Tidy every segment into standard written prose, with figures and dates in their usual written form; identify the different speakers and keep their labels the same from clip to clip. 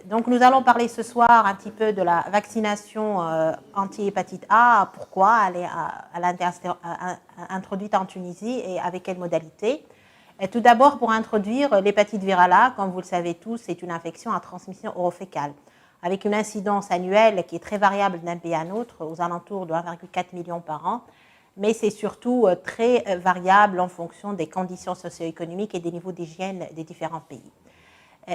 Speaker 1: Donc, nous allons parler ce soir un petit peu de la vaccination anti-hépatite A, pourquoi elle est introduite en Tunisie et avec quelles modalités. Et tout d'abord, pour introduire l'hépatite virale A, comme vous le savez tous, c'est une infection à transmission orofécale, avec une incidence annuelle qui est très variable d'un pays à un autre, aux alentours de 1,4 million par an, mais c'est surtout très variable en fonction des conditions socio-économiques et des niveaux d'hygiène des différents pays.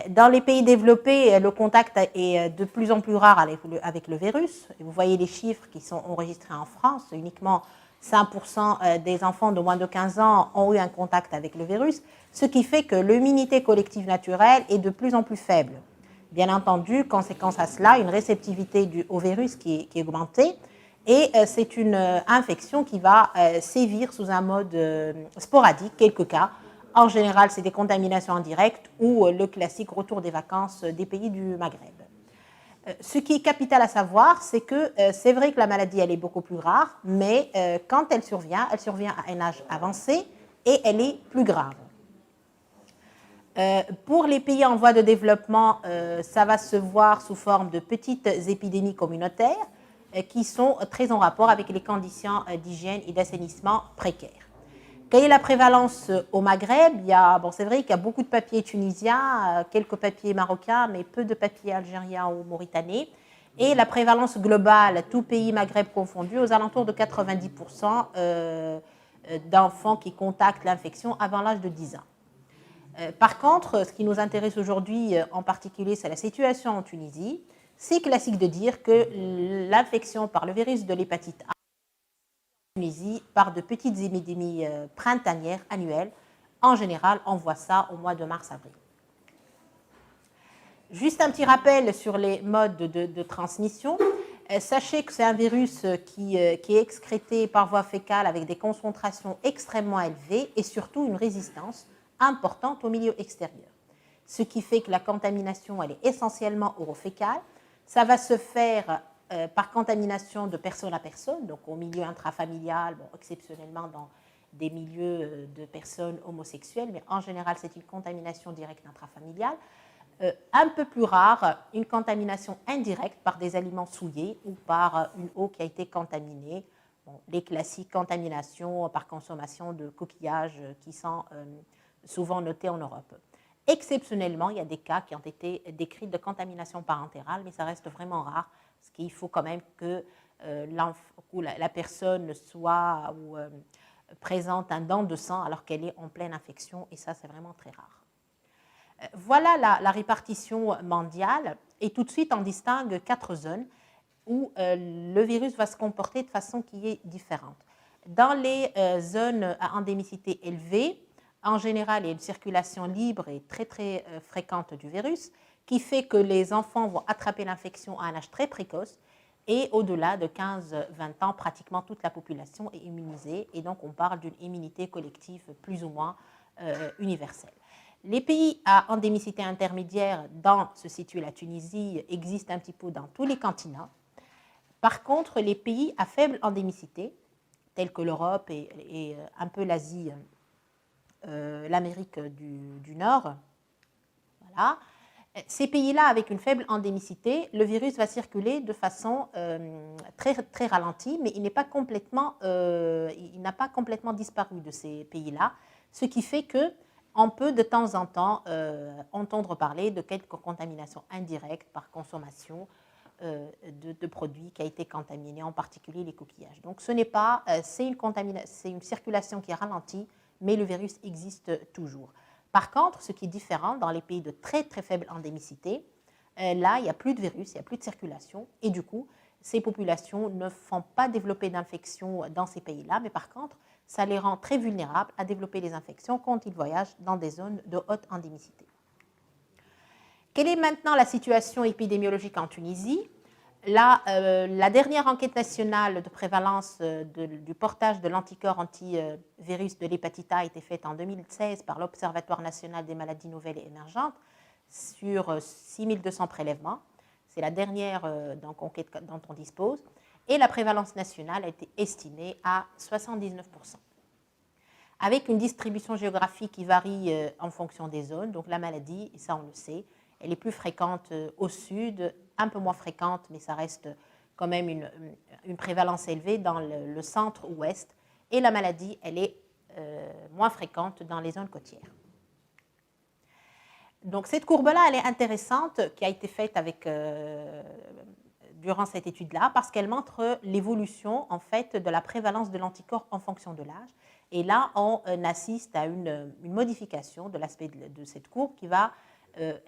Speaker 1: Dans les pays développés, le contact est de plus en plus rare avec le virus. Vous voyez les chiffres qui sont enregistrés en France. Uniquement 5% des enfants de moins de 15 ans ont eu un contact avec le virus, ce qui fait que l'immunité collective naturelle est de plus en plus faible. Bien entendu, conséquence à cela, une réceptivité au virus qui est augmentée. Et c'est une infection qui va sévir sous un mode sporadique, quelques cas. En général, c'est des contaminations indirectes ou le classique retour des vacances des pays du Maghreb. Ce qui est capital à savoir, c'est que c'est vrai que la maladie, elle est beaucoup plus rare, mais quand elle survient à un âge avancé et elle est plus grave. Pour les pays en voie de développement, ça va se voir sous forme de petites épidémies communautaires qui sont très en rapport avec les conditions d'hygiène et d'assainissement précaires. Quelle est la prévalence au Maghreb? C'est vrai qu'il y a beaucoup de papiers tunisiens, quelques papiers marocains, mais peu de papiers algériens ou mauritanais. Et la prévalence globale, tout pays Maghreb confondu, aux alentours de 90% d'enfants qui contactent l'infection avant l'âge de 10 ans. Par contre, ce qui nous intéresse aujourd'hui en particulier, c'est la situation en Tunisie. C'est classique de dire que l'infection par le virus de l'hépatite A Tunisie par de petites épidémies printanières annuelles. En général, on voit ça au mois de mars-avril. Juste un petit rappel sur les modes de transmission. Sachez que c'est un virus qui est excrété par voie fécale avec des concentrations extrêmement élevées et surtout une résistance importante au milieu extérieur. Ce qui fait que la contamination, elle est essentiellement orofécale. Ça va se faire par contamination de personne à personne, donc au milieu intrafamilial, exceptionnellement dans des milieux de personnes homosexuelles, mais en général, c'est une contamination directe intrafamiliale. Un peu plus rare, une contamination indirecte par des aliments souillés ou par une eau qui a été contaminée. Les classiques contaminations par consommation de coquillages qui sont souvent notés en Europe. Exceptionnellement, il y a des cas qui ont été décrits de contamination parentérale, mais ça reste vraiment rare, parce qu'il faut quand même que la personne soit ou présente un don de sang alors qu'elle est en pleine infection, et ça, c'est vraiment très rare. Voilà la répartition mondiale, et tout de suite, on distingue 4 zones où le virus va se comporter de façon qui est différente. Dans les zones à endémicité élevée, en général, il y a une circulation libre et très, très fréquente du virus qui fait que les enfants vont attraper l'infection à un âge très précoce et au-delà de 15-20 ans, pratiquement toute la population est immunisée et donc on parle d'une immunité collective plus ou moins universelle. Les pays à endémicité intermédiaire, dont se situe la Tunisie, existent un petit peu dans tous les continents. Par contre, les pays à faible endémicité, tels que l'Europe et un peu l'Asie, l'Amérique du Nord, voilà. Ces pays-là, avec une faible endémicité, le virus va circuler de façon très, très ralentie, mais il n'a pas complètement disparu de ces pays-là, ce qui fait qu'on peut de temps en temps entendre parler de quelques contaminations indirectes par consommation de produits qui a été contaminé, en particulier les coquillages. Donc ce n'est pas, c'est une circulation qui est ralentie, mais le virus existe toujours. Par contre, ce qui est différent dans les pays de très très faible endémicité, là, il n'y a plus de virus, il n'y a plus de circulation, et du coup, ces populations ne font pas développer d'infections dans ces pays-là, mais par contre, ça les rend très vulnérables à développer des infections quand ils voyagent dans des zones de haute endémicité. Quelle est maintenant la situation épidémiologique en Tunisie? Là, la dernière enquête nationale de prévalence du portage de l'anticorps antivirus de l'hépatite A a été faite en 2016 par l'Observatoire national des maladies nouvelles et émergentes sur 6200 prélèvements. C'est la dernière enquête dont on dispose. Et la prévalence nationale a été estimée à 79%. Avec une distribution géographique qui varie en fonction des zones. Donc la maladie, et ça on le sait, Elle est plus fréquente au sud, un peu moins fréquente, mais ça reste quand même une prévalence élevée dans le centre-ouest. Et la maladie, elle est moins fréquente dans les zones côtières. Donc cette courbe-là, elle est intéressante, qui a été faite durant cette étude-là, parce qu'elle montre l'évolution en fait de la prévalence de l'anticorps en fonction de l'âge. Et là, on assiste à une modification de l'aspect de cette courbe qui va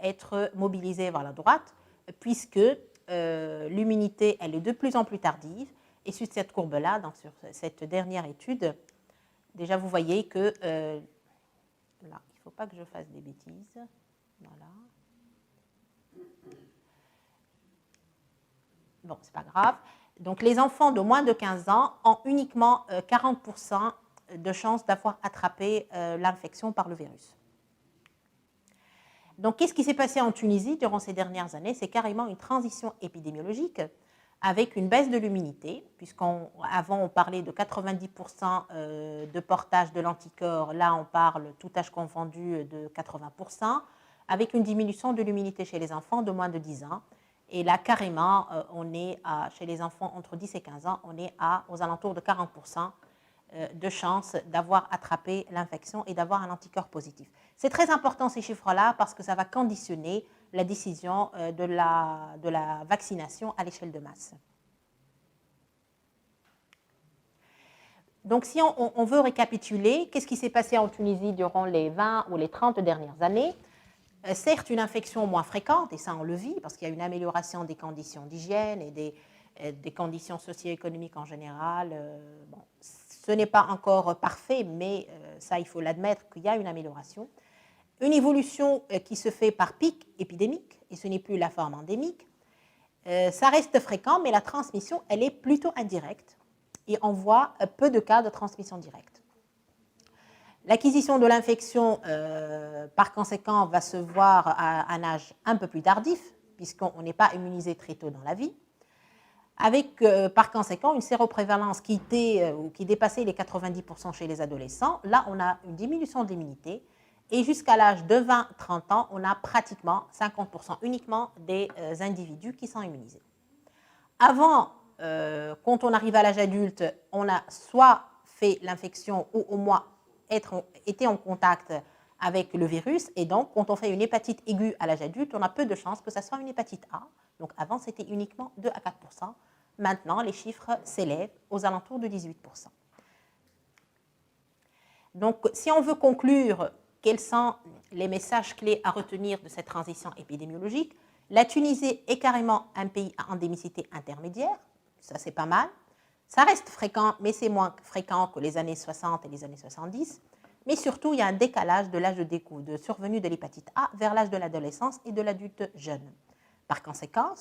Speaker 1: être mobilisée vers la droite, puisque l'immunité, elle est de plus en plus tardive. Et sur cette courbe-là, donc sur cette dernière étude, déjà vous voyez que là, il ne faut pas que je fasse des bêtises. Voilà. Bon, c'est pas grave. Donc, les enfants de moins de 15 ans ont uniquement 40% de chances d'avoir attrapé l'infection par le virus. Donc, qu'est-ce qui s'est passé en Tunisie durant ces dernières années? C'est carrément une transition épidémiologique avec une baisse de l'immunité, puisqu'avant on parlait de 90% de portage de l'anticorps, là on parle tout âge confondu de 80%, avec une diminution de l'immunité chez les enfants de moins de 10 ans. Et là, carrément, chez les enfants entre 10 et 15 ans, on est aux alentours de 40% de chances d'avoir attrapé l'infection et d'avoir un anticorps positif. C'est très important ces chiffres-là parce que ça va conditionner la décision de la vaccination à l'échelle de masse. Donc, si on veut récapituler, qu'est-ce qui s'est passé en Tunisie durant les 20 ou les 30 dernières années? Certes, une infection moins fréquente, et ça on le vit, parce qu'il y a une amélioration des conditions d'hygiène et des conditions socio-économiques en général. Bon, ce n'est pas encore parfait, mais ça, il faut l'admettre qu'il y a une amélioration. Une évolution qui se fait par pic épidémique, et ce n'est plus la forme endémique. Ça reste fréquent, mais la transmission, elle est plutôt indirecte, et on voit peu de cas de transmission directe. L'acquisition de l'infection, par conséquent, va se voir à un âge un peu plus tardif, puisqu'on n'est pas immunisé très tôt dans la vie, avec, par conséquent, une séroprévalence qui dépassait les 90% chez les adolescents. Là, on a une diminution de l'immunité, et jusqu'à l'âge de 20-30 ans, on a pratiquement 50% uniquement des individus qui sont immunisés. Avant, quand on arrive à l'âge adulte, on a soit fait l'infection ou au moins été en contact avec le virus, et donc quand on fait une hépatite aiguë à l'âge adulte, on a peu de chances que ça soit une hépatite A. Donc avant, c'était uniquement 2 à 4%. Maintenant, les chiffres s'élèvent aux alentours de 18%. Donc, si on veut conclure, quels sont les messages clés à retenir de cette transition épidémiologique? La Tunisie est carrément un pays à endémicité intermédiaire, ça c'est pas mal. Ça reste fréquent, mais c'est moins fréquent que les années 60 et les années 70. Mais surtout, il y a un décalage de l'âge de survenue de l'hépatite A vers l'âge de l'adolescence et de l'adulte jeune. Par conséquent,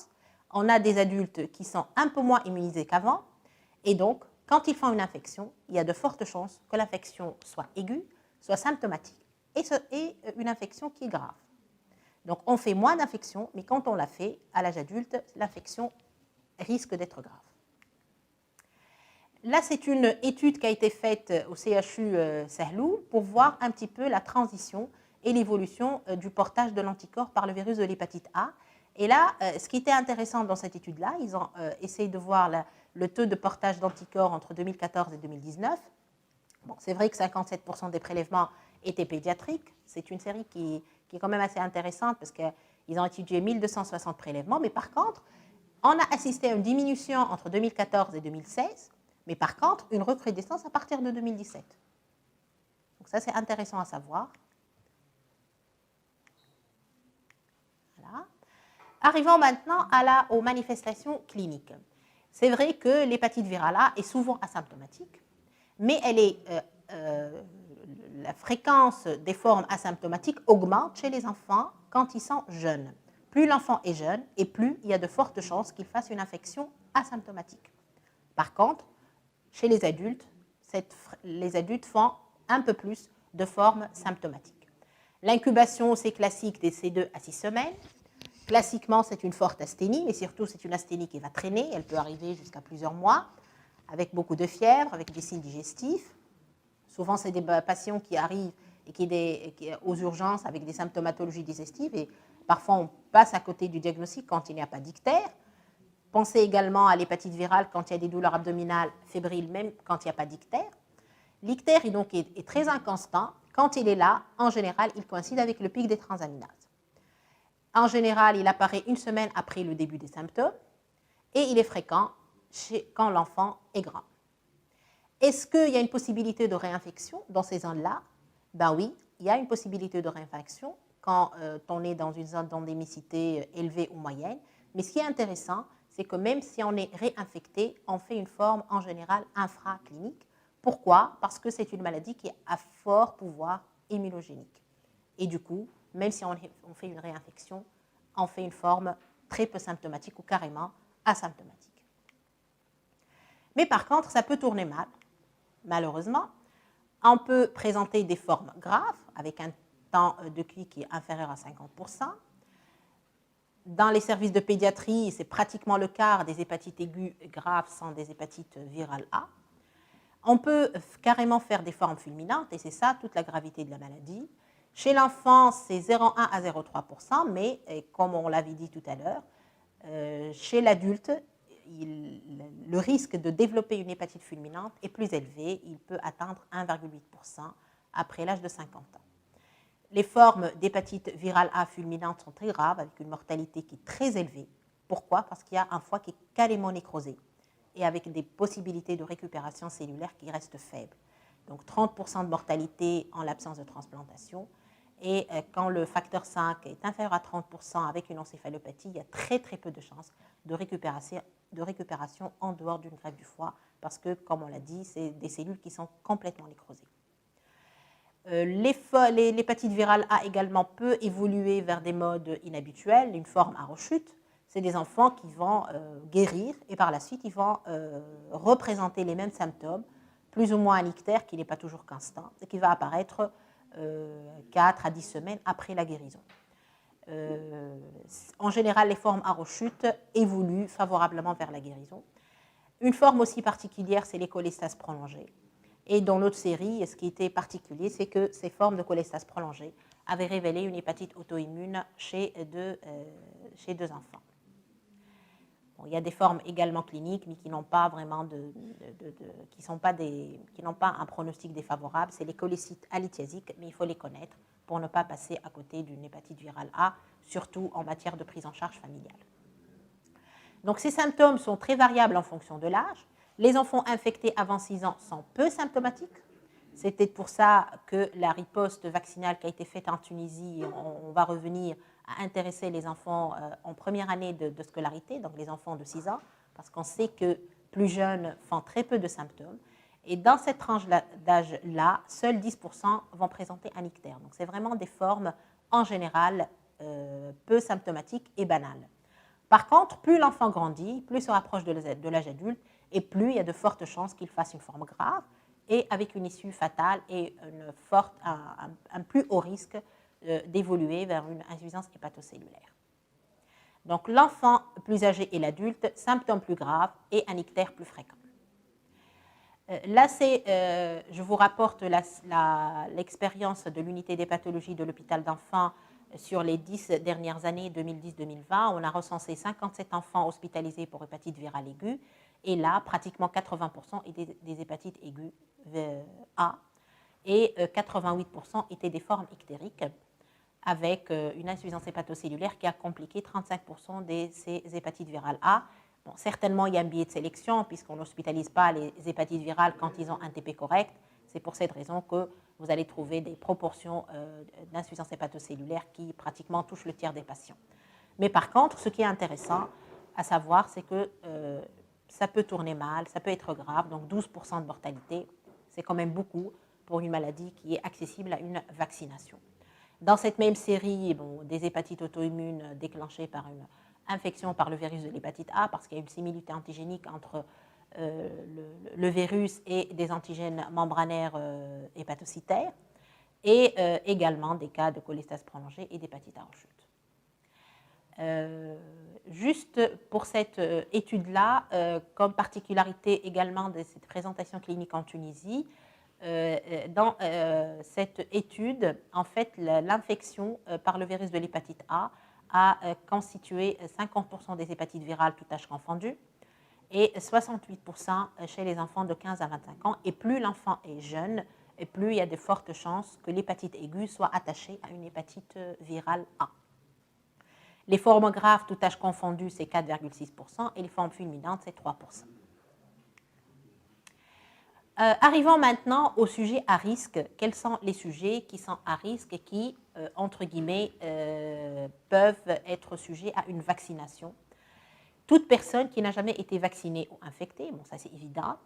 Speaker 1: on a des adultes qui sont un peu moins immunisés qu'avant. Et donc, quand ils font une infection, il y a de fortes chances que l'infection soit aiguë, soit symptomatique et une infection qui est grave. Donc, on fait moins d'infections, mais quand on la fait à l'âge adulte, l'infection risque d'être grave. Là, c'est une étude qui a été faite au CHU Sahlou pour voir un petit peu la transition et l'évolution du portage de l'anticorps par le virus de l'hépatite A. Et là, ce qui était intéressant dans cette étude-là, ils ont essayé de voir le taux de portage d'anticorps entre 2014 et 2019. Bon, c'est vrai que 57% des prélèvements étaient pédiatriques. C'est une série qui est quand même assez intéressante parce qu'ils ont étudié 1260 prélèvements. Mais par contre, on a assisté à une diminution entre 2014 et 2016. Mais par contre, une recrudescence à partir de 2017. Donc ça, c'est intéressant à savoir. Voilà. Arrivons maintenant aux manifestations cliniques. C'est vrai que l'hépatite virale A est souvent asymptomatique, mais la fréquence des formes asymptomatiques augmente chez les enfants quand ils sont jeunes. Plus l'enfant est jeune et plus il y a de fortes chances qu'il fasse une infection asymptomatique. Par contre, chez les adultes font un peu plus de formes symptomatiques. L'incubation, c'est classique c'est 2 à 6 semaines. Classiquement, c'est une forte asthénie, mais surtout, c'est une asthénie qui va traîner. Elle peut arriver jusqu'à plusieurs mois, avec beaucoup de fièvre, avec des signes digestifs. Souvent, c'est des patients qui arrivent et qui est aux urgences avec des symptomatologies digestives et parfois on passe à côté du diagnostic quand il n'y a pas d'ictère. Pensez également à l'hépatite virale quand il y a des douleurs abdominales fébriles, même quand il n'y a pas d'ictère. L'ictère est très inconstant. Quand il est là, en général, il coïncide avec le pic des transaminases. En général, il apparaît une semaine après le début des symptômes et il est fréquent quand l'enfant est grand. Est-ce qu'il y a une possibilité de réinfection dans ces zones-là? Ben oui, il y a une possibilité de réinfection quand on est dans une zone d'endémicité élevée ou moyenne. Mais ce qui est intéressant, c'est que même si on est réinfecté, on fait une forme en général infraclinique. Pourquoi? Parce que c'est une maladie qui a à fort pouvoir immunogénique. Et du coup, même si on fait une réinfection, on fait une forme très peu symptomatique ou carrément asymptomatique. Mais par contre, ça peut tourner mal, malheureusement. On peut présenter des formes graves avec un temps de QI qui est inférieur à 50%. Dans les services de pédiatrie, c'est pratiquement le quart des hépatites aiguës graves sont des hépatites virales A. On peut carrément faire des formes fulminantes et c'est ça toute la gravité de la maladie. Chez l'enfant, c'est 0,1 à 0,3%, mais comme on l'avait dit tout à l'heure, chez l'adulte, le risque de développer une hépatite fulminante est plus élevé. Il peut atteindre 1,8% après l'âge de 50 ans. Les formes d'hépatite virale A fulminante sont très graves, avec une mortalité qui est très élevée. Pourquoi? Parce qu'il y a un foie qui est carrément nécrosé et avec des possibilités de récupération cellulaire qui restent faibles. Donc 30% de mortalité en l'absence de transplantation. Et quand le facteur 5 est inférieur à 30% avec une encéphalopathie, il y a très très peu de chances de récupération en dehors d'une greffe du foie parce que, comme on l'a dit, c'est des cellules qui sont complètement nécrosées. L'hépatite virale A également peut évoluer vers des modes inhabituels, une forme à rechute. C'est des enfants qui vont guérir et par la suite, ils vont représenter les mêmes symptômes, plus ou moins un ictère qui n'est pas toujours constant et qui va apparaître 4 à 10 semaines après la guérison. En général, les formes à rechute évoluent favorablement vers la guérison. Une forme aussi particulière, c'est les cholestases prolongées. Et dans notre série, ce qui était particulier, c'est que ces formes de cholestase prolongée avaient révélé une hépatite auto-immune chez deux enfants. Bon, il y a des formes également cliniques, mais qui n'ont pas vraiment qui n'ont pas un pronostic défavorable. C'est les cholécytes alithiasiques, mais il faut les connaître pour ne pas passer à côté d'une hépatite virale A, surtout en matière de prise en charge familiale. Donc ces symptômes sont très variables en fonction de l'âge. Les enfants infectés avant 6 ans sont peu symptomatiques. C'était pour ça que la riposte vaccinale qui a été faite en Tunisie, on va revenir, a intéressé les enfants en première année de scolarité, donc les enfants de 6 ans, parce qu'on sait que plus jeunes font très peu de symptômes. Et dans cette tranche d'âge-là, seuls 10% vont présenter un ictère. Donc c'est vraiment des formes en général peu symptomatiques et banales. Par contre, plus l'enfant grandit, plus il se rapproche de l'âge adulte, et plus il y a de fortes chances qu'il fasse une forme grave, et avec une issue fatale et un plus haut risque d'évoluer vers une insuffisance hépatocellulaire. Donc l'enfant plus âgé et l'adulte, symptômes plus graves et un ictère plus fréquent. Là, je vous rapporte l'expérience de l'unité d'hépatologie de l'hôpital d'enfants sur les 10 dernières années, 2010-2020. On a recensé 57 enfants hospitalisés pour hépatite virale aiguë. Et là, pratiquement 80% étaient des hépatites aiguës A et 88% étaient des formes ictériques avec une insuffisance hépatocellulaire qui a compliqué 35% de ces hépatites virales A. Bon, certainement, il y a un biais de sélection puisqu'on n'hospitalise pas les hépatites virales quand ils ont un TP correct. C'est pour cette raison que vous allez trouver des proportions d'insuffisance hépatocellulaire qui pratiquement touchent le tiers des patients. Mais par contre, ce qui est intéressant à savoir, c'est que ça peut tourner mal, ça peut être grave, donc 12% de mortalité, c'est quand même beaucoup pour une maladie qui est accessible à une vaccination. Dans cette même série, des hépatites auto-immunes déclenchées par une infection par le virus de l'hépatite A, parce qu'il y a une similitude antigénique entre le virus et des antigènes membranaires hépatocytaires, et également des cas de cholestase prolongée et d'hépatite à rechute. Juste pour cette étude-là, comme particularité également de cette présentation clinique en Tunisie, dans cette étude, en fait, l'infection par le virus de l'hépatite A constitué 50% des hépatites virales, tout âge confondu, et 68% chez les enfants de 15 à 25 ans. Et plus l'enfant est jeune, et plus il y a de fortes chances que l'hépatite aiguë soit attachée à une hépatite virale A. Les formes graves, tout âge confondu, c'est 4,6%, et les formes fulminantes, c'est 3%. Arrivons maintenant aux sujets à risque. Quels sont les sujets qui sont à risque et qui, entre guillemets, peuvent être sujets à une vaccination? Toute personne qui n'a jamais été vaccinée ou infectée, bon ça c'est évident.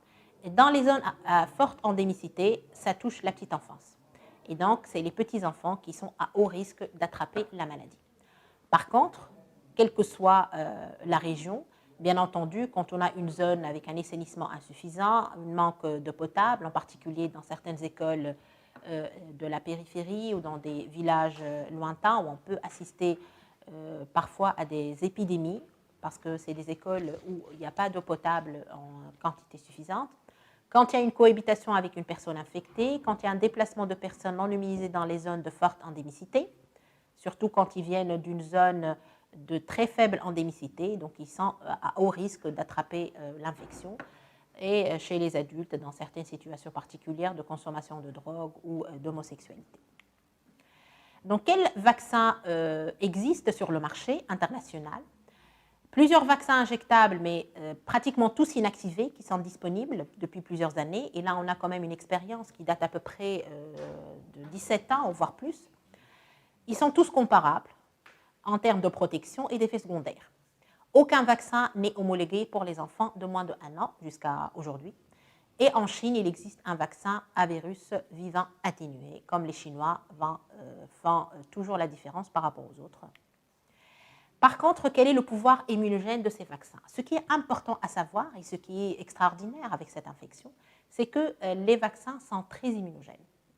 Speaker 1: Dans les zones à forte endémicité, ça touche la petite enfance. Et donc, c'est les petits-enfants qui sont à haut risque d'attraper la maladie. Par contre, quelle que soit la région, bien entendu, quand on a une zone avec un assainissement insuffisant, un manque d'eau potable, en particulier dans certaines écoles de la périphérie ou dans des villages lointains où on peut assister parfois à des épidémies, parce que c'est des écoles où il n'y a pas d'eau potable en quantité suffisante. Quand il y a une cohabitation avec une personne infectée, quand il y a un déplacement de personnes non immunisées dans les zones de forte endémicité, surtout quand ils viennent d'une zone de très faible endémicité, donc ils sont à haut risque d'attraper l'infection, et chez les adultes dans certaines situations particulières de consommation de drogue ou d'homosexualité. Donc, quels vaccins existent sur le marché international? Plusieurs vaccins injectables, mais pratiquement tous inactivés, qui sont disponibles depuis plusieurs années. Et là, on a quand même une expérience qui date à peu près de 17 ans, voire plus. Ils sont tous comparables en termes de protection et d'effets secondaires. Aucun vaccin n'est homologué pour les enfants de moins de 1 an jusqu'à aujourd'hui. Et en Chine, il existe un vaccin à virus vivant atténué, comme les Chinois font toujours la différence par rapport aux autres. Par contre, quel est le pouvoir immunogène de ces vaccins? Ce qui est important à savoir, et ce qui est extraordinaire avec cette infection, c'est que les vaccins sont très immunogènes.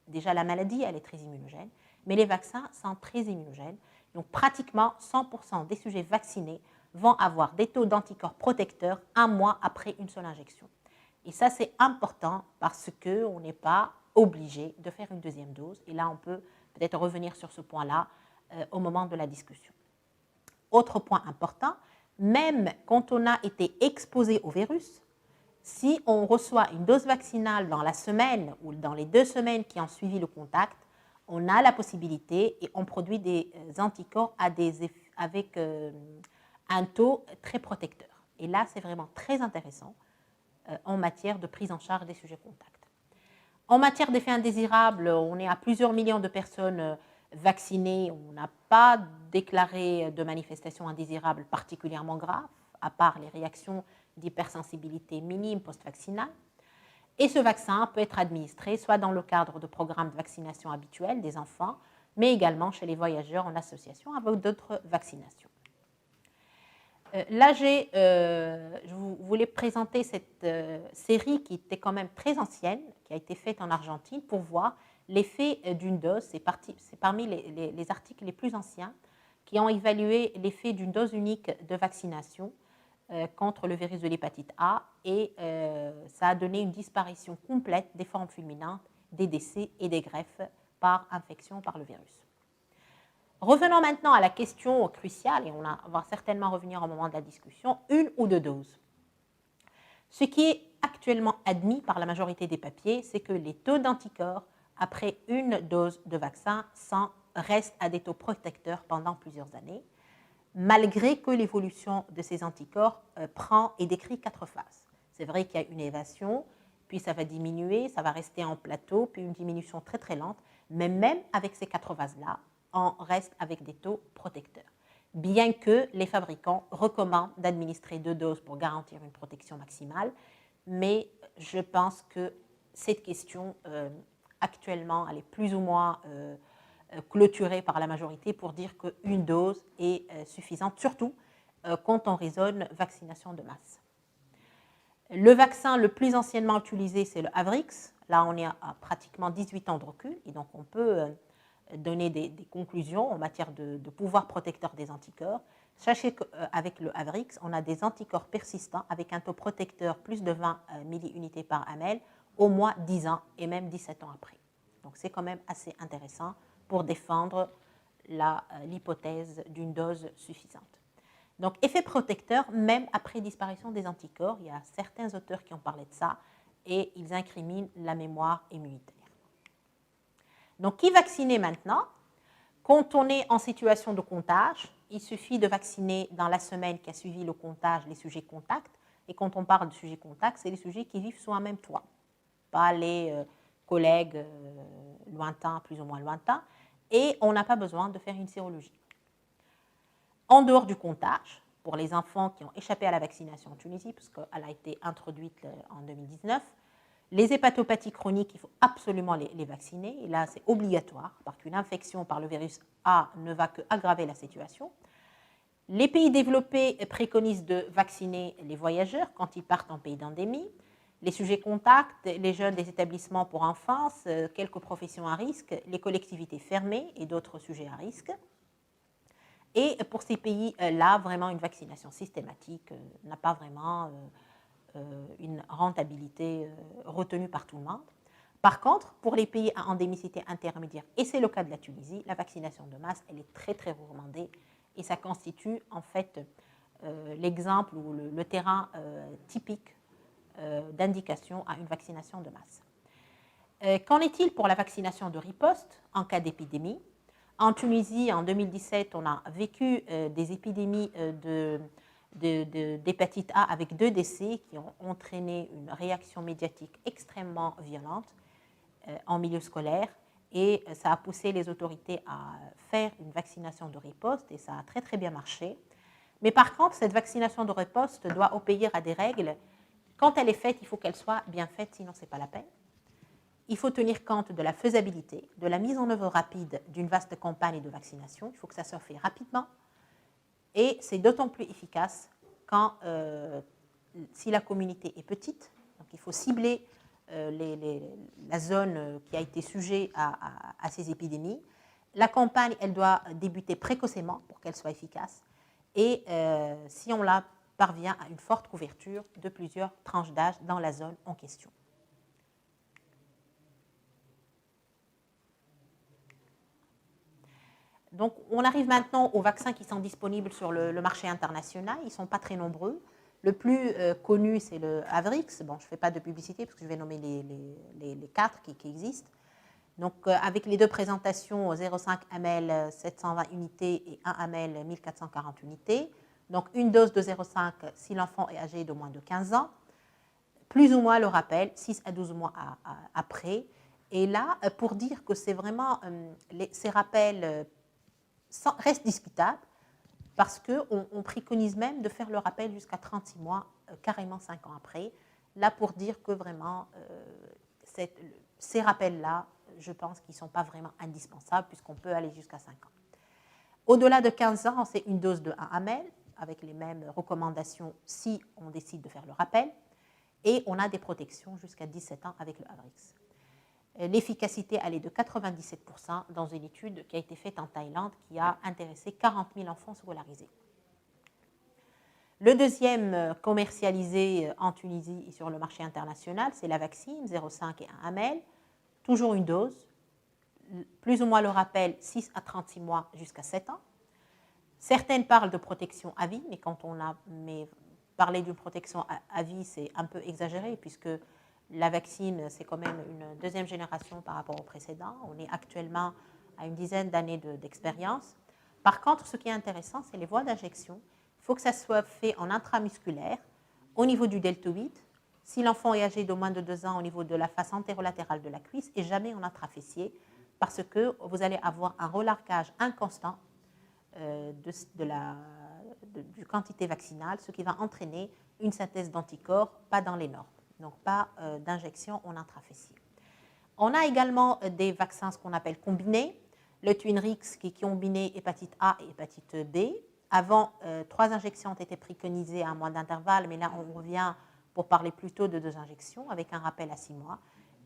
Speaker 1: Déjà, la maladie, elle est très immunogène, mais les vaccins sont très immunogènes. Donc, pratiquement 100% des sujets vaccinés vont avoir des taux d'anticorps protecteurs 1 mois après une seule injection. Et ça, c'est important parce qu'on n'est pas obligé de faire une deuxième dose. Et là, on peut peut-être revenir sur ce point-là au moment de la discussion. Autre point important, même quand on a été exposé au virus, si on reçoit une dose vaccinale dans la semaine ou dans les 2 semaines qui ont suivi le contact, on a la possibilité et on produit des anticorps avec un taux très protecteur. Et là, c'est vraiment très intéressant en matière de prise en charge des sujets contacts. En matière d'effets indésirables, on est à plusieurs millions de personnes vaccinées. On n'a pas déclaré de manifestations indésirables particulièrement graves, à part les réactions d'hypersensibilité minime post-vaccinale. Et ce vaccin peut être administré soit dans le cadre de programmes de vaccination habituels des enfants, mais également chez les voyageurs en association avec d'autres vaccinations. Là, je voulais présenter cette série qui était quand même très ancienne, qui a été faite en Argentine, pour voir l'effet d'une dose. C'est parmi les articles les plus anciens qui ont évalué l'effet d'une dose unique de vaccination contre le virus de l'hépatite A, et ça a donné une disparition complète des formes fulminantes, des décès et des greffes par infection par le virus. Revenons maintenant à la question cruciale, et on va certainement revenir au moment de la discussion, 1 ou 2 doses. Ce qui est actuellement admis par la majorité des papiers, c'est que les taux d'anticorps après une dose de vaccin restent à des taux protecteurs pendant plusieurs années, malgré que l'évolution de ces anticorps prend et décrit 4 phases. C'est vrai qu'il y a une élévation, puis ça va diminuer, ça va rester en plateau, puis une diminution très très lente, mais même avec ces 4 phases-là, on reste avec des taux protecteurs, bien que les fabricants recommandent d'administrer 2 doses pour garantir une protection maximale. Mais je pense que cette question, actuellement, elle est plus ou moins clôturée par la majorité pour dire qu'une dose est suffisante, surtout quand on raisonne vaccination de masse. Le vaccin le plus anciennement utilisé, c'est le Avrix. Là, on est à pratiquement 18 ans de recul, et donc on peut donner des conclusions en matière de pouvoir protecteur des anticorps. Sachez qu'avec le Avrix, on a des anticorps persistants avec un taux protecteur plus de 20 milliunités par ml au moins 10 ans et même 17 ans après. Donc c'est quand même assez intéressant pour défendre l'hypothèse d'une dose suffisante. Donc effet protecteur même après disparition des anticorps, il y a certains auteurs qui ont parlé de ça et ils incriminent la mémoire immunitaire. Donc qui vacciner maintenant? Quand on est en situation de comptage, il suffit de vacciner dans la semaine qui a suivi le comptage les sujets contacts. Et quand on parle de sujets contacts, c'est les sujets qui vivent sous un même toit, pas les collègues lointains, plus ou moins lointains. Et on n'a pas besoin de faire une sérologie. En dehors du comptage, pour les enfants qui ont échappé à la vaccination en Tunisie, parce qu'elle a été introduite en 2019, les hépatopathies chroniques, il faut absolument les vacciner. Et là, c'est obligatoire, parce qu'une infection par le virus A ne va qu'aggraver la situation. Les pays développés préconisent de vacciner les voyageurs quand ils partent en pays d'endémie, les sujets contacts, les jeunes des établissements pour enfance, quelques professions à risque, les collectivités fermées et d'autres sujets à risque. Et pour ces pays-là, vraiment une vaccination systématique n'a pas vraiment une rentabilité retenue par tout le monde. Par contre, pour les pays à endémicité intermédiaire, et c'est le cas de la Tunisie, la vaccination de masse, elle est très très recommandée et ça constitue en fait l'exemple ou le terrain typique d'indication à une vaccination de masse. Qu'en est-il pour la vaccination de riposte en cas d'épidémie? En Tunisie, en 2017, on a vécu des épidémies d'hépatite A avec 2 décès qui ont entraîné une réaction médiatique extrêmement violente en milieu scolaire et ça a poussé les autorités à faire une vaccination de riposte et ça a très très bien marché. Mais par contre, cette vaccination de riposte doit obéir à des règles. Quand elle est faite, il faut qu'elle soit bien faite, sinon ce n'est pas la peine. Il faut tenir compte de la faisabilité, de la mise en œuvre rapide d'une vaste campagne de vaccination. Il faut que ça soit fait rapidement. Et c'est d'autant plus efficace quand, si la communauté est petite, donc il faut cibler la zone qui a été sujet à ces épidémies. La campagne, elle doit débuter précocement pour qu'elle soit efficace. Et si on la parvient à une forte couverture de plusieurs tranches d'âge dans la zone en question. Donc, on arrive maintenant aux vaccins qui sont disponibles sur le marché international. Ils ne sont pas très nombreux. Le plus connu, c'est le Avrix. Bon, je ne fais pas de publicité parce que je vais nommer les 4 qui existent. Donc, avec les 2 présentations, 0,5 ml 720 unités et 1 ml 1440 unités. Donc, une dose de 0,5 si l'enfant est âgé de moins de 15 ans. Plus ou moins le rappel, 6 à 12 mois après. Et là, pour dire que c'est vraiment ces rappels reste discutable parce qu'on préconise même de faire le rappel jusqu'à 36 mois, carrément 5 ans après. Là, pour dire que vraiment, ces rappels-là, je pense qu'ils ne sont pas vraiment indispensables puisqu'on peut aller jusqu'à 5 ans. Au-delà de 15 ans, c'est une dose de 1 ml avec les mêmes recommandations si on décide de faire le rappel. Et on a des protections jusqu'à 17 ans avec le Avrix. L'efficacité, elle est de 97% dans une étude qui a été faite en Thaïlande qui a intéressé 40 000 enfants scolarisés. Le deuxième commercialisé en Tunisie et sur le marché international, c'est la vaccine 0,5 et 1 ml, toujours une dose, plus ou moins le rappel 6 à 36 mois jusqu'à 7 ans. Certaines parlent de protection à vie, mais quand on a parlé d'une protection à vie, c'est un peu exagéré puisque la vaccine, c'est quand même une deuxième génération par rapport au précédent. On est actuellement à une dizaine d'années d'expérience. Par contre, ce qui est intéressant, c'est les voies d'injection. Il faut que ça soit fait en intramusculaire, au niveau du deltoïde, si l'enfant est âgé de moins de 2 ans, au niveau de la face antérolatérale de la cuisse, et jamais en intrafessier, parce que vous allez avoir un relargage inconstant du quantité vaccinale, ce qui va entraîner une synthèse d'anticorps pas dans les normes. Donc pas d'injection en intrafessier. On a également des vaccins, ce qu'on appelle combinés. Le Twinrix qui est combiné hépatite A et hépatite B. Avant, 3 injections ont été préconisées à un mois d'intervalle, mais là, on revient pour parler plutôt de 2 injections avec un rappel à 6 mois.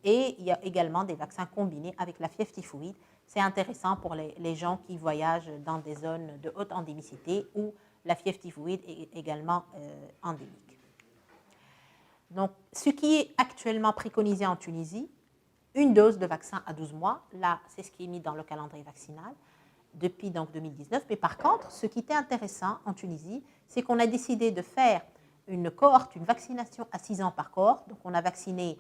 Speaker 1: Et il y a également des vaccins combinés avec la fièvre typhoïde. C'est intéressant pour les gens qui voyagent dans des zones de haute endémicité où la fièvre typhoïde est également endémique. Donc, ce qui est actuellement préconisé en Tunisie, une dose de vaccin à 12 mois, là, c'est ce qui est mis dans le calendrier vaccinal depuis donc 2019. Mais par contre, ce qui était intéressant en Tunisie, c'est qu'on a décidé de faire une cohorte, une vaccination à 6 ans par cohorte. Donc, on a vacciné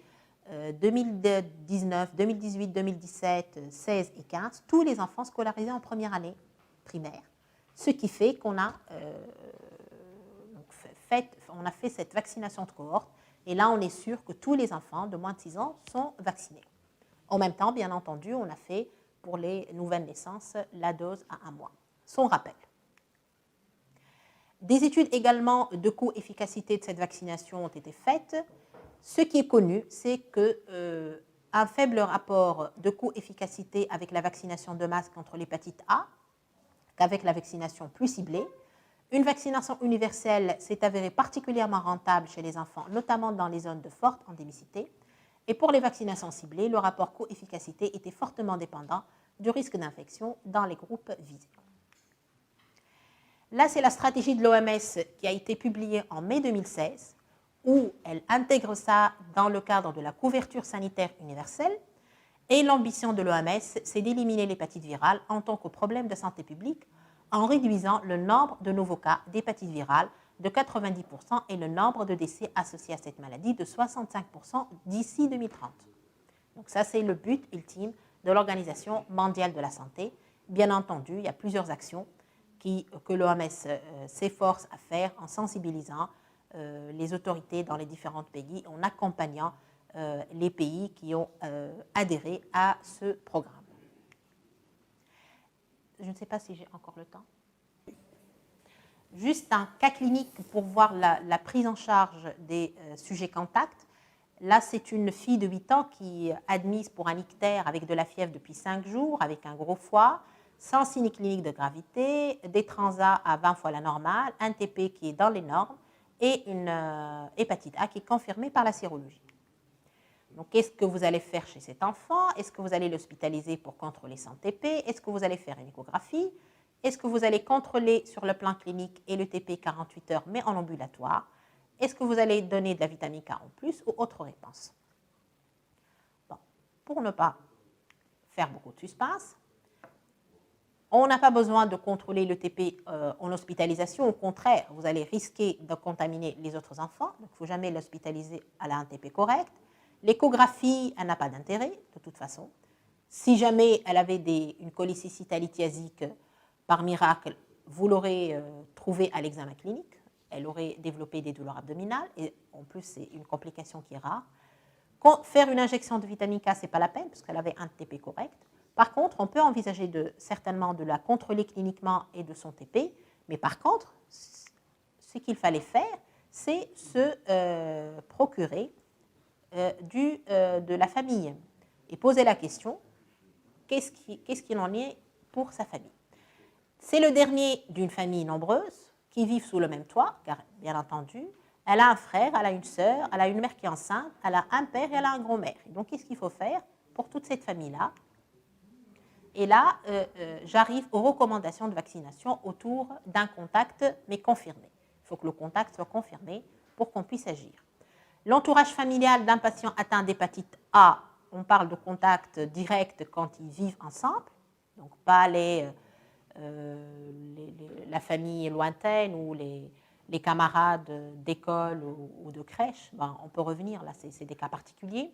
Speaker 1: 2019, 2018, 2017, 16 et 15, tous les enfants scolarisés en première année primaire. Ce qui fait qu'on a, on a fait cette vaccination de cohorte. Et là, on est sûr que tous les enfants de moins de 6 ans sont vaccinés. En même temps, bien entendu, on a fait pour les nouvelles naissances la dose à 1 mois. Son rappel. Des études également de coût-efficacité de cette vaccination ont été faites. Ce qui est connu, c'est qu'un faible rapport de coût-efficacité avec la vaccination de masse contre l'hépatite A qu'avec la vaccination plus ciblée. Une vaccination universelle s'est avérée particulièrement rentable chez les enfants, notamment dans les zones de forte endémicité. Et pour les vaccinations ciblées, le rapport coût-efficacité était fortement dépendant du risque d'infection dans les groupes visés. Là, c'est la stratégie de l'OMS qui a été publiée en mai 2016, où elle intègre ça dans le cadre de la couverture sanitaire universelle. Et l'ambition de l'OMS, c'est d'éliminer l'hépatite virale en tant que problème de santé publique en réduisant le nombre de nouveaux cas d'hépatite virale de 90% et le nombre de décès associés à cette maladie de 65% d'ici 2030. Donc ça, c'est le but ultime de l'Organisation mondiale de la santé. Bien entendu, il y a plusieurs actions que l'OMS s'efforce à faire en sensibilisant les autorités dans les différents pays, en accompagnant les pays qui ont adhéré à ce programme. Je ne sais pas si j'ai encore le temps. Juste un cas clinique pour voir la prise en charge des sujets contacts. Là, c'est une fille de 8 ans qui est admise pour un ictère avec de la fièvre depuis 5 jours, avec un gros foie, sans signe clinique de gravité, des transats à 20 fois la normale, un TP qui est dans les normes et une hépatite A qui est confirmée par la sérologie. Donc, qu'est-ce que vous allez faire chez cet enfant? Est-ce que vous allez l'hospitaliser pour contrôler son TP? Est-ce que vous allez faire une échographie? Est-ce que vous allez contrôler sur le plan clinique et le TP 48 heures, mais en ambulatoire? Est-ce que vous allez donner de la vitamine K en plus ou autre réponse? Bon, pour ne pas faire beaucoup de suspense, on n'a pas besoin de contrôler le TP en hospitalisation. Au contraire, vous allez risquer de contaminer les autres enfants. Donc, il ne faut jamais l'hospitaliser à un TP correct. L'échographie, elle n'a pas d'intérêt, de toute façon. Si jamais elle avait une cholécystite lithiasique, par miracle, vous l'aurez trouvée à l'examen clinique. Elle aurait développé des douleurs abdominales. Et en plus, c'est une complication qui est rare. Faire une injection de vitamine K, ce n'est pas la peine, parce qu'elle avait un TP correct. Par contre, on peut envisager certainement de la contrôler cliniquement et de son TP. Mais par contre, ce qu'il fallait faire, c'est se procurer de la famille et poser la question, qu'est-ce qu'il en est pour sa famille? C'est le dernier d'une famille nombreuse qui vivent sous le même toit, car bien entendu, elle a un frère, elle a une sœur, elle a une mère qui est enceinte, elle a un père et elle a un grand-mère. Donc, qu'est-ce qu'il faut faire pour toute cette famille-là? Et là, j'arrive aux recommandations de vaccination autour d'un contact, mais confirmé. Il faut que le contact soit confirmé pour qu'on puisse agir. L'entourage familial d'un patient atteint d'hépatite A, on parle de contact direct quand ils vivent ensemble, donc pas la famille lointaine ou les camarades d'école ou de crèche. Ben, on peut revenir, là c'est des cas particuliers.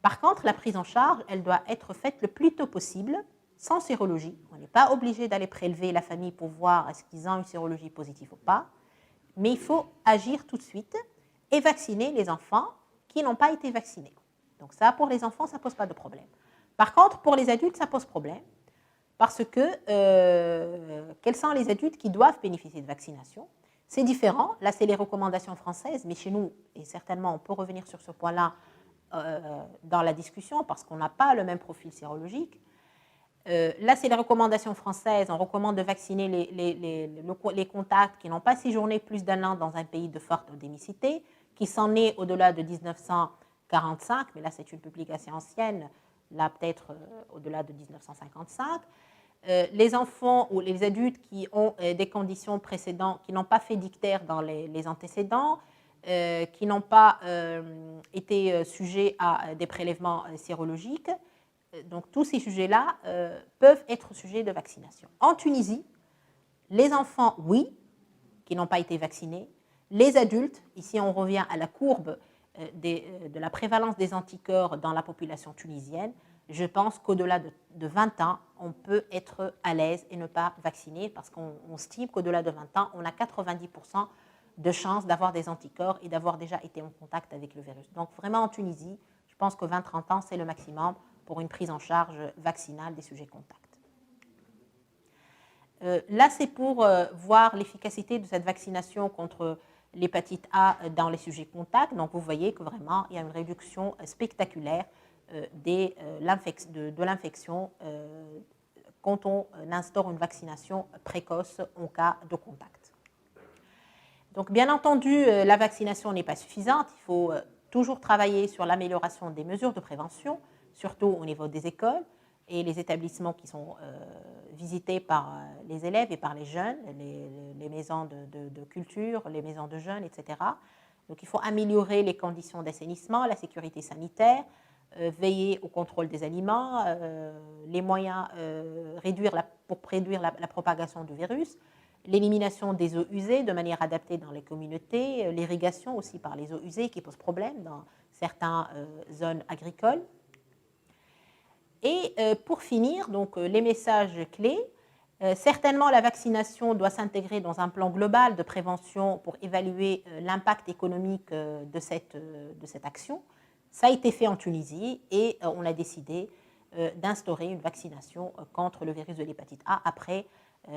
Speaker 1: Par contre, la prise en charge, elle doit être faite le plus tôt possible, sans sérologie. On n'est pas obligé d'aller prélever la famille pour voir est-ce qu'ils ont une sérologie positive ou pas, mais il faut agir tout de suite et vacciner les enfants qui n'ont pas été vaccinés. Donc ça, pour les enfants, ça ne pose pas de problème. Par contre, pour les adultes, ça pose problème parce que quels sont les adultes qui doivent bénéficier de vaccination? C'est différent. Là, c'est les recommandations françaises, mais chez nous, et certainement on peut revenir sur ce point-là dans la discussion parce qu'on n'a pas le même profil sérologique. Là, c'est les recommandations françaises. On recommande de vacciner les contacts qui n'ont pas séjourné plus d'1 an dans un pays de forte endémicité, qui sont nés au-delà de 1945, mais là, c'est une publication ancienne, là, peut-être au-delà de 1955. Les enfants ou les adultes qui ont des conditions précédentes, qui n'ont pas fait d'ictère dans les antécédents, qui n'ont pas été sujets à des prélèvements sérologiques. Donc tous ces sujets-là peuvent être sujets de vaccination. En Tunisie, les enfants, oui, qui n'ont pas été vaccinés. Les adultes, ici on revient à la courbe de la prévalence des anticorps dans la population tunisienne. Je pense qu'au-delà de 20 ans, on peut être à l'aise et ne pas vacciner parce qu'on estime qu'au-delà de 20 ans, on a 90% de chances d'avoir des anticorps et d'avoir déjà été en contact avec le virus. Donc vraiment en Tunisie, je pense que 20-30 ans, c'est le maximum pour une prise en charge vaccinale des sujets contacts. Là, c'est pour voir l'efficacité de cette vaccination contre l'hépatite A dans les sujets contacts. Donc, vous voyez que vraiment, il y a une réduction spectaculaire de l'infection quand on instaure une vaccination précoce en cas de contact. Donc, bien entendu, la vaccination n'est pas suffisante. Il faut toujours travailler sur l'amélioration des mesures de prévention, surtout au niveau des écoles et les établissements qui sont visités par les élèves et par les jeunes, les maisons de culture, les maisons de jeunes, etc. Donc, il faut améliorer les conditions d'assainissement, la sécurité sanitaire, veiller au contrôle des aliments, les moyens pour réduire la propagation du virus, l'élimination des eaux usées de manière adaptée dans les communautés, l'irrigation aussi par les eaux usées qui pose problème dans certaines zones agricoles. Et pour finir, donc, les messages clés. Certainement, la vaccination doit s'intégrer dans un plan global de prévention pour évaluer l'impact économique de cette action. Ça a été fait en Tunisie et on a décidé d'instaurer une vaccination contre le virus de l'hépatite A après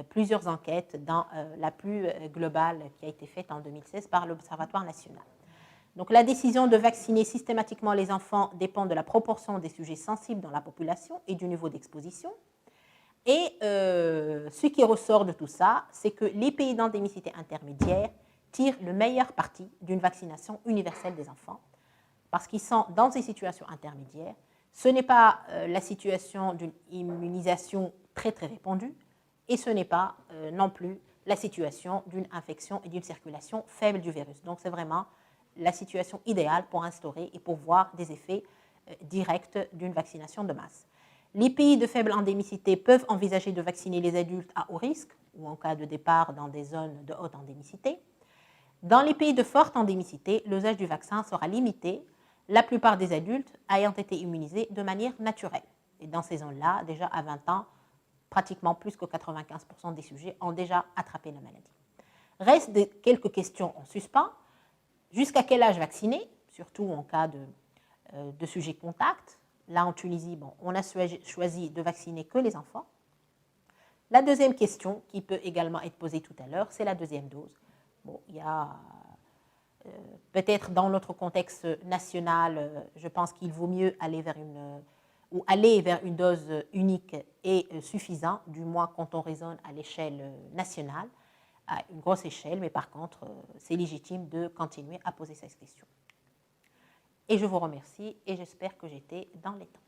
Speaker 1: plusieurs enquêtes, dans la plus globale qui a été faite en 2016 par l'Observatoire national. Donc, la décision de vacciner systématiquement les enfants dépend de la proportion des sujets sensibles dans la population et du niveau d'exposition. Et ce qui ressort de tout ça, c'est que les pays d'endémicité intermédiaire tirent le meilleur parti d'une vaccination universelle des enfants parce qu'ils sont dans des situations intermédiaires. Ce n'est pas la situation d'une immunisation très très répandue et ce n'est pas non plus la situation d'une infection et d'une circulation faible du virus. Donc, c'est vraiment la situation idéale pour instaurer et pour voir des effets directs d'une vaccination de masse. Les pays de faible endémicité peuvent envisager de vacciner les adultes à haut risque ou en cas de départ dans des zones de haute endémicité. Dans les pays de forte endémicité, l'usage du vaccin sera limité, la plupart des adultes ayant été immunisés de manière naturelle. Et dans ces zones-là, déjà à 20 ans, pratiquement plus que 95% des sujets ont déjà attrapé la maladie. Restent quelques questions en suspens. Jusqu'à quel âge vacciner, surtout en cas de sujets contacts? Là, en Tunisie, on a choisi de vacciner que les enfants. La deuxième question, qui peut également être posée tout à l'heure, c'est la deuxième dose. Bon, il y a peut-être dans notre contexte national, je pense qu'il vaut mieux aller vers une dose unique et suffisante, du moins quand on raisonne à l'échelle nationale, à une grosse échelle, mais par contre, c'est légitime de continuer à poser cette question. Et je vous remercie et j'espère que j'étais dans les temps.